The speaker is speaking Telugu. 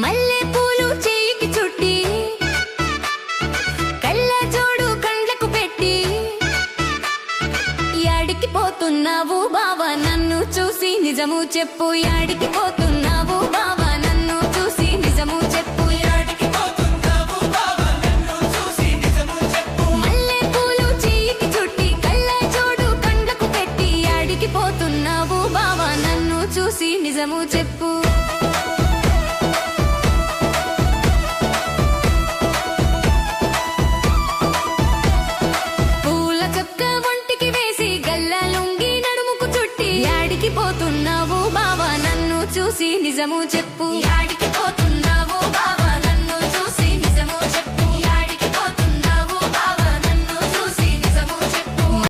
మల్లె పూలు చేయికి చుట్టి కళ్ళ జోడు కండ్లకు పెట్టి యాడికి పోతున్నావు బావా నన్ను చూసి నిజము చెప్పు యాడికి పోతున్నావు బావా నన్ను చూసి నిజము చెప్పు యాడికి పోతున్నావు బావా నన్ను చూసి నిజము చెప్పు మల్లె పూలు చేయికి చుట్టి కళ్ళ జోడు కండ్లకు పెట్టి యాడికి పోతున్నావు బావా నన్ను చూసి నిజము చెప్పు పోతున్నావు బావా నన్ను చూసి నిజము చెప్పు.